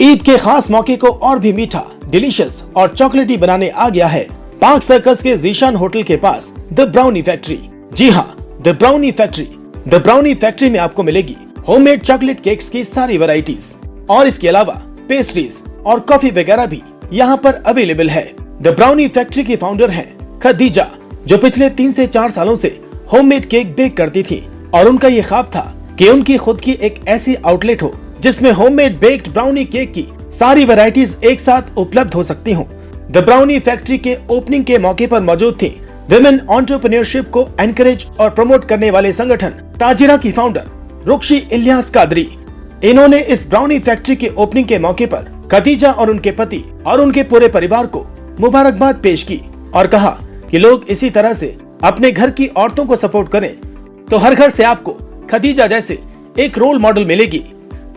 ईद के खास मौके को और भी मीठा, डिलीशियस और चॉकलेटी बनाने आ गया है पार्क सर्कस के जीशान होटल के पास द ब्राउनी फैक्ट्री। जी हाँ, the brownie factory. The brownie factory में आपको मिलेगी होममेड चॉकलेट केक्स की सारी वैरायटीज और इसके अलावा पेस्ट्रीज और कॉफी वगैरह भी यहाँ पर अवेलेबल है। द ब्राउनी फैक्ट्री की फाउंडर हैं खदीजा, जो पिछले 3 से 4 सालों से होममेड केक बेक करती थी और उनका ये ख्वाब था कि उनकी खुद की एक ऐसी आउटलेट हो जिसमें होममेड बेक्ड ब्राउनी केक की सारी वैरायटीज एक साथ उपलब्ध हो सकती हों। द ब्राउनी फैक्ट्री के ओपनिंग के मौके पर मौजूद थी विमेन एंटरप्रेन्योरशिप को एनकरेज और प्रमोट करने वाले संगठन ताजिरा की फाउंडर रुक्शी इलियास कादरी। इन्होंने इस ब्राउनी फैक्ट्री के ओपनिंग के मौके पर खदीजा और उनके पति और उनके पूरे परिवार को मुबारकबाद पेश की और कहा कि लोग इसी तरह से अपने घर की औरतों को सपोर्ट करें तो हर घर से आपको खदीजा जैसे एक रोल मॉडल मिलेगी।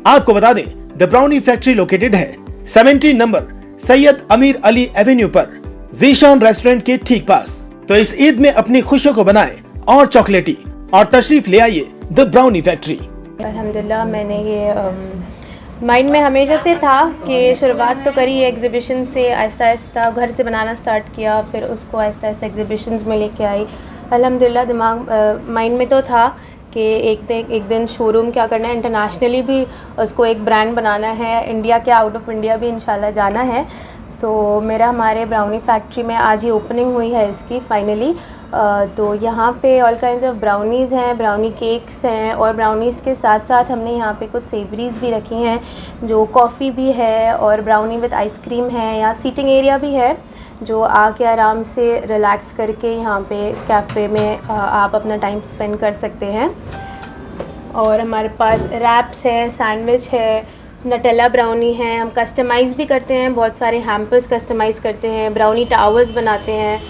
आपको बता दें, द ब्राउनी फैक्ट्री लोकेटेड है 17 नंबर सैयद अमीर अली एवेन्यू पर जीशान रेस्टोरेंट के ठीक पास। तो इस ईद में अपनी खुशियों को बनाएं और चॉकलेटी और तशरीफ ले आइए द ब्राउनी फैक्ट्री। अल्हम्दुलिल्लाह, मैंने ये माइंड में हमेशा से था कि शुरुआत तो करी एग्ज़िबिशन से, आहिस्ता आहिस्ता घर से बनाना स्टार्ट किया, फिर उसको आहिस्ता आहिस्ता एग्ज़िबिशंस में लेके आई। अल्हम्दुलिल्लाह दिमाग माइंड में तो था कि एक दिन शोरूम क्या करना है, इंटरनेशनली भी उसको एक ब्रांड बनाना है, इंडिया क्या आउट ऑफ इंडिया भी इंशाल्लाह जाना है। तो मेरा हमारे ब्राउनी फैक्ट्री में आज ही ओपनिंग हुई है इसकी फाइनली। तो यहाँ पे ऑल काइंड्स ऑफ ब्राउनीज़ हैं, ब्राउनी केक्स हैं और ब्राउनीज़ के साथ साथ हमने यहाँ पे कुछ सेवरीज़ भी रखी हैं, जो कॉफ़ी भी है और ब्राउनी विद आइसक्रीम है। यहाँ सीटिंग एरिया भी है जो आके आराम से रिलैक्स करके यहाँ पे कैफ़े में आप अपना टाइम स्पेंड कर सकते हैं। और हमारे पास रैप्स है, सैंडविच है, नटेला ब्राउनी है, हम कस्टमाइज़ भी करते हैं, बहुत सारे हैम्पर्स कस्टमाइज़ करते हैं, ब्राउनी टावर्स बनाते हैं।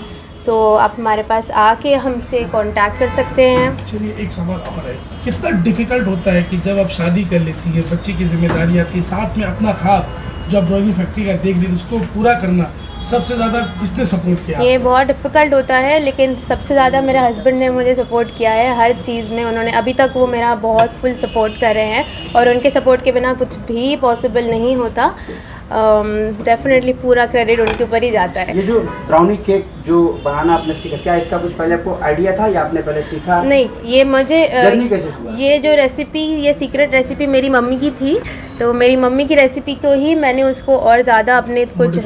तो आप हमारे पास आके हमसे कांटेक्ट कर सकते हैं। चलिए, एक सवाल और है, कितना डिफ़िकल्ट होता है कि जब आप शादी कर लेती है, बच्चे की जिम्मेदारी आती है, साथ में अपना ख्वाब जो आप ब्राउनी फैक्ट्री का देख रही थी उसको पूरा करना, सबसे ज़्यादा किसने सपोर्ट किया? ये बहुत डिफ़िकल्ट होता है, लेकिन सबसे ज़्यादा मेरे हस्बैंड ने मुझे सपोर्ट किया है हर चीज़ में। उन्होंने अभी तक वो मेरा बहुत फुल सपोर्ट कर रहे हैं और उनके सपोर्ट के बिना कुछ भी पॉसिबल नहीं होता। डेफिनेटली पूरा क्रेडिट उनके ऊपर ही जाता है। ये जो ब्राउनी केक जो बनाना आपने सीखा, क्या इसका कुछ पहले आपको आइडिया था या आपने पहले सीखा? नहीं, ये मुझे जर्नी कैसे हुआ? ये जो रेसिपी, ये सीक्रेट रेसिपी मेरी मम्मी की थी। तो मेरी मम्मी की रेसिपी को ही मैंने उसको और ज़्यादा अपने कुछ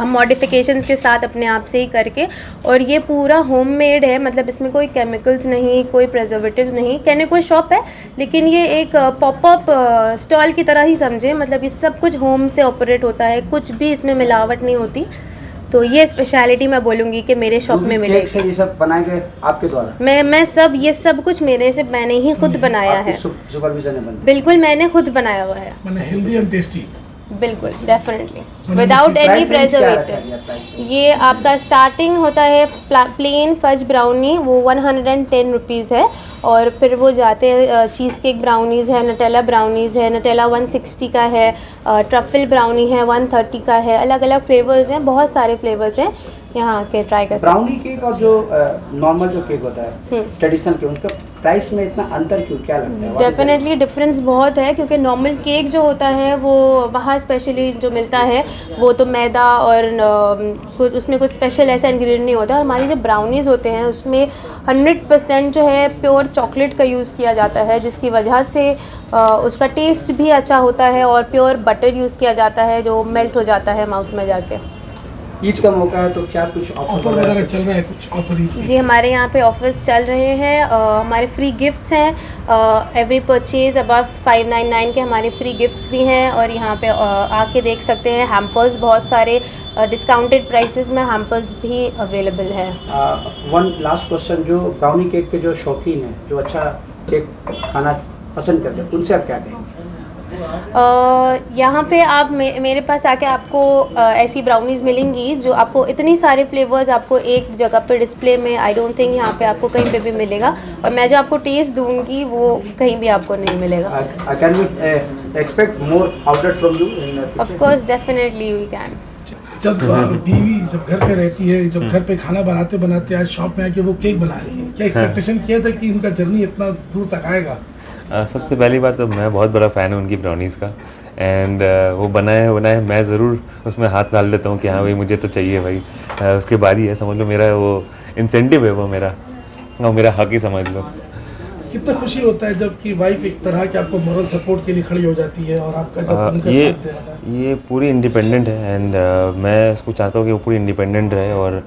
मॉडिफिकेशंस के साथ अपने आप से ही करके, और ये पूरा होममेड है, मतलब इसमें कोई केमिकल्स नहीं, कोई प्रिजर्वेटिव्स नहीं। कहने कोई शॉप है लेकिन ये एक पॉपअप स्टॉल की तरह ही समझे, मतलब ये सब कुछ होम से ऑपरेट होता है, कुछ भी इसमें मिलावट नहीं होती। तो ये स्पेशलिटी मैं बोलूँगी कि मेरे शॉप में मिलेगी। केक से ये सब बनाए गए आपके द्वारा? मैं सब ये सब कुछ मैंने ही खुद बनाया है। सुपरविजन है? बिल्कुल, मैंने खुद बनाया हुआ है। मैंने हेल्दी एंड टेस्टी। बिल्कुल, डेफिनेटली विदाउट एनी प्रेजर्वेटिव। ये आपका स्टार्टिंग होता है प्लेन फज ब्राउनी, वो 110 रुपीज़ है, और फिर वो जाते हैं चीज़ केक ब्राउनीज़ है, नटेला ब्राउनीज़ है, नटेला 160 का है, ट्रफल ब्राउनी है 130 का है। अलग अलग फ्लेवर्स हैं, बहुत सारे फ्लेवर्स हैं, यहाँ आके ट्राई कर सकते हैं। ब्राउनी केक और जो नॉर्मल जो केक होता है ट्रेडिशनल केक, उनका प्राइस में इतना अंतर क्यों, क्या लगता है? डेफिनेटली डिफरेंस बहुत है, क्योंकि नॉर्मल केक जो होता है वो बाहर स्पेशली जो मिलता है वो तो मैदा और उसमें कुछ स्पेशल ऐसा इंग्रेडिएंट नहीं होता। और हमारी जो ब्राउनीज़ होते हैं उसमें 100% जो है प्योर चॉकलेट का यूज़ किया जाता है, जिसकी वजह से उसका टेस्ट भी अच्छा होता है, और प्योर बटर यूज़ किया जाता है जो मेल्ट हो जाता है माउथ में जाके। ईद का मौका है तो क्या कुछ ऑफर वगैरह चल रहा है? कुछ ऑफर? जी, हमारे यहाँ पे ऑफर्स चल रहे हैं। हमारे फ्री गिफ्ट्स हैं, एवरी परचेज़ अबव 599 के हमारे फ्री गिफ्ट्स भी हैं। और यहाँ पे आके देख सकते हैं हैम्पर्स, बहुत सारे डिस्काउंटेड प्राइसेस में हैम्पर्स भी अवेलेबल है। वन लास्ट क्वेश्चन, जो ब्राउनी केक के जो शौकीन हैं, जो अच्छा केक खाना पसंद करते हैं, उनसे आप क्या कहेंगे? यहाँ पे आप मेरे पास आके आपको ऐसी ब्राउनीज़ मिलेंगी जो आपको इतनी सारे फ्लेवर्स आपको एक जगह पे डिस्प्ले में, आई डोंट थिंक यहाँ पे आपको कहीं पे भी मिलेगा। और मैं जो आपको टेस्ट दूंगी वो कहीं भी आपको नहीं मिलेगा। Can we expect more outlet from you? Of course, definitely we can. जब बीवी जब घर पे रहती है, जब घर पे खाना बनाते बनाते आज शॉप में आके वो केक बना रही है, क्या एक्सपेक्टेशन किया था कि इनका जर्नी इतना दूर तक आएगा? सबसे पहली बात तो मैं बहुत बड़ा फ़ैन हूँ उनकी ब्राउनीज़ का एंड वो बनाए मैं ज़रूर उसमें हाथ डाल देता हूँ कि हाँ भाई मुझे तो चाहिए भाई। उसके बाद ही है, समझ लो मेरा वो इंसेंटिव है, वो मेरा हक ही समझ लो। कितना खुशी होता है जब कि वाइफ एक तरह के आपको मॉरल सपोर्ट के लिए खड़ी हो जाती है और आपका जब उनका साथ दे रहा है। ये पूरी इंडिपेंडेंट है एंड मैं उसको चाहता हूँ कि वो पूरी इंडिपेंडेंट रहे और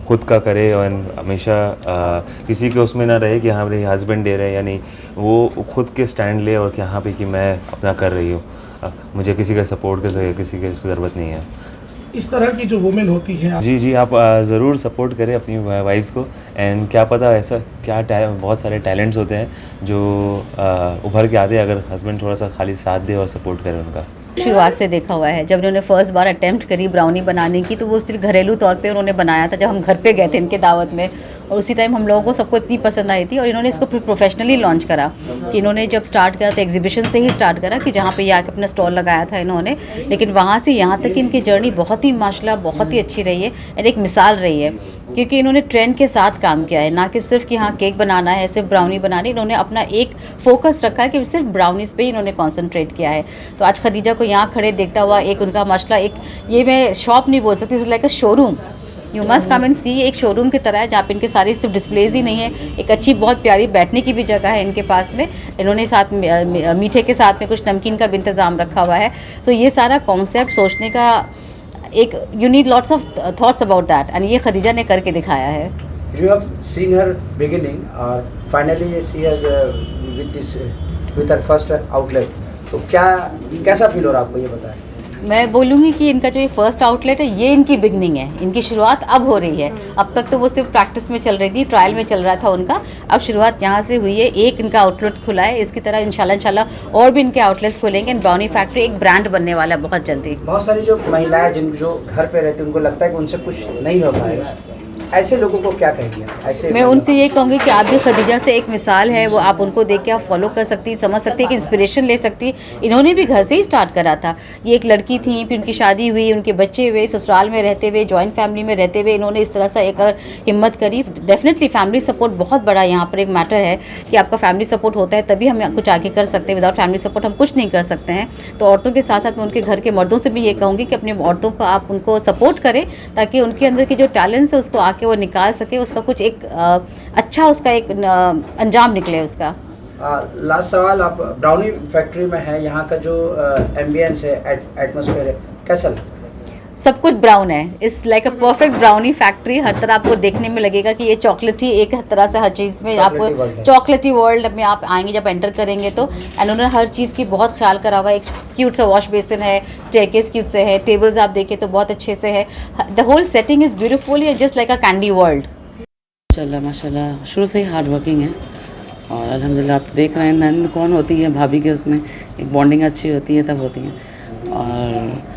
खुद का करे और हमेशा किसी के उसमें ना रहे कि हाँ भाई हस्बैंड दे रहे हैं या नहीं, वो खुद के स्टैंड ले और कि हाँ पे कि मैं अपना कर रही हूँ, मुझे किसी का सपोर्ट के किसी की ज़रूरत नहीं है। इस तरह की जो वुमेन होती हैं जी आप ज़रूर सपोर्ट करें अपनी वाइफ्स को एंड क्या पता ऐसा बहुत सारे टैलेंट्स होते हैं जो उभर के आते हैं अगर हस्बैंड थोड़ा सा खाली साथ दे और सपोर्ट करे उनका। शुरुआत से देखा हुआ है, जब उन्होंने फर्स्ट बार अटेम्प्ट करी ब्राउनी बनाने की तो वो सिर्फ घरेलू तौर पे उन्होंने बनाया था जब हम घर पे गए थे इनके दावत में, और उसी टाइम हम लोगों को सबको इतनी पसंद आई थी और इन्होंने इसको प्रोफेशनली लॉन्च करा कि इन्होंने जब स्टार्ट करा तो एग्जीबिशन से ही स्टार्ट करा कि जहाँ पे ये आके अपना स्टॉल लगाया था इन्होंने, लेकिन वहाँ से यहाँ तक इनकी जर्नी बहुत ही माशाल्लाह बहुत ही अच्छी रही है और एक मिसाल रही है क्योंकि इन्होंने ट्रेंड के साथ काम किया है, ना कि सिर्फ कि हाँ केक बनाना है सिर्फ ब्राउनी बनानी, इन्होंने अपना एक फोकस रखा है कि सिर्फ ब्राउनीज़ पे ही इन्होंने कॉन्सेंट्रेट किया है। तो आज खदीजा को यहाँ खड़े देखता हुआ एक उनका माशाल्लाह एक ये मैं शॉप नहीं बोल सकती, is like a showroom, you must come and see, एक शोरूम की तरह है जहाँ पे इनके सारे सिर्फ डिस्प्लेज ही नहीं है, एक अच्छी बहुत प्यारी बैठने की भी जगह है इनके पास में, इन्होंने साथ मीठे के साथ में कुछ नमकीन का भी इंतज़ाम रखा हुआ है। सो ये सारा कॉन्सेप्ट सोचने का एक you need lots of thoughts about that and ये खदीजा ने करके दिखाया है। You have seen her beginning or finally she has with her first outlet. तो कैसा फील हो रहा है आपको, ये बताएं। मैं बोलूँगी कि इनका जो ये फर्स्ट आउटलेट है ये इनकी बिगनिंग है, इनकी शुरुआत अब हो रही है। अब तक तो वो सिर्फ प्रैक्टिस में चल रही थी, ट्रायल में चल रहा था उनका, अब शुरुआत यहाँ से हुई है। एक इनका आउटलेट खुला है, इसकी तरह इंशाल्लाह और भी इनके आउटलेट्स खुलेंगे एंड ब्राउनी फैक्ट्री एक ब्रांड बनने वाला है बहुत जल्दी। बहुत सारी जो महिलाएं जो घर पे रहती हैं उनको लगता है कि उनसे कुछ नहीं हो पाएगा, ऐसे लोगों को क्या कहेंगे? ऐसे मैं उनसे ये कहूँगी कि आप भी खदीजा से एक मिसाल है, वो आप उनको देख के आप फॉलो कर सकती हैं, समझ सकती हैं कि इंस्पिरेशन ले सकती है। इन्होंने भी घर से ही स्टार्ट करा था, ये एक लड़की थी, फिर उनकी शादी हुई, उनके बच्चे हुए, ससुराल में रहते हुए जॉइंट फैमिली में रहते हुए इन्होंने इस तरह से एक हिम्मत करी। डेफिनेटली फैमिली सपोर्ट बहुत बड़ा यहाँ पर एक मैटर है कि आपका फैमिली सपोर्ट होता है तभी हम कुछ आगे कर सकते हैं, विदाउट फैमिली सपोर्ट हम कुछ नहीं कर सकते हैं। तो औरतों के साथ साथ मैं उनके घर के मर्दों से भी ये कहूँगी कि अपनी औरतों को आप उनको सपोर्ट करें ताकि उनके अंदर की जो टैलेंट्स है उसको आके वो निकाल सके, उसका कुछ एक अच्छा उसका एक अंजाम निकले उसका। लास्ट सवाल, आप ब्राउनी फैक्ट्री में है, यहाँ का जो एम्बियंस है, एटमॉस्फेयर है, कैसा लगता है? सब कुछ ब्राउन है, it's like a perfect brownie factory. हर तरह आपको देखने में लगेगा कि ये चॉकलेटी एक तरह से हर चीज़ में आपको चॉकलेटी वर्ल्ड में आप आएंगे जब एंटर करेंगे तो। एंड उन्होंने हर चीज़ की बहुत ख्याल करा हुआ है, एक क्यूट सा वॉश बेसिन है, स्टेयरकेस क्यूट से है, टेबल्स आप देखें तो बहुत अच्छे से है, the whole setting is beautiful, just like a candy world. माशाल्लाह शुरू से ही हार्ड वर्किंग है और अल्हम्दुलिल्लाह आप देख रहे हैं नंद कौन होती है भाभी के, उसमें एक बॉन्डिंग अच्छी होती है तब होती है, और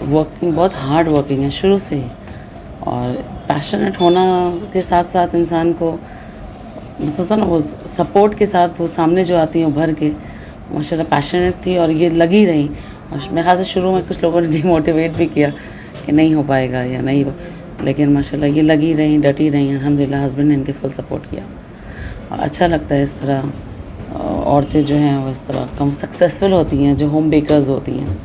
वर्किंग बहुत हार्ड वर्किंग है शुरू से ही, और पैशनेट होना के साथ साथ इंसान को मतलब ना वो सपोर्ट के साथ वो सामने जो आती हैं उभर के माशाल्लाह पैशनेट थी और ये लगी रही। और मेरे ख्याल से शुरू में कुछ लोगों ने डिमोटिवेट भी किया कि नहीं हो पाएगा या नहीं, लेकिन माशाल्लाह ये लगी रही, डटी रही। अल्हम्दुलिल्लाह हस्बैंड ने इनके फुल सपोर्ट किया और अच्छा लगता है इस तरह औरतें जो हैं वो इस तरह कम सक्सेसफुल होती हैं जो होम बेकर्स होती हैं।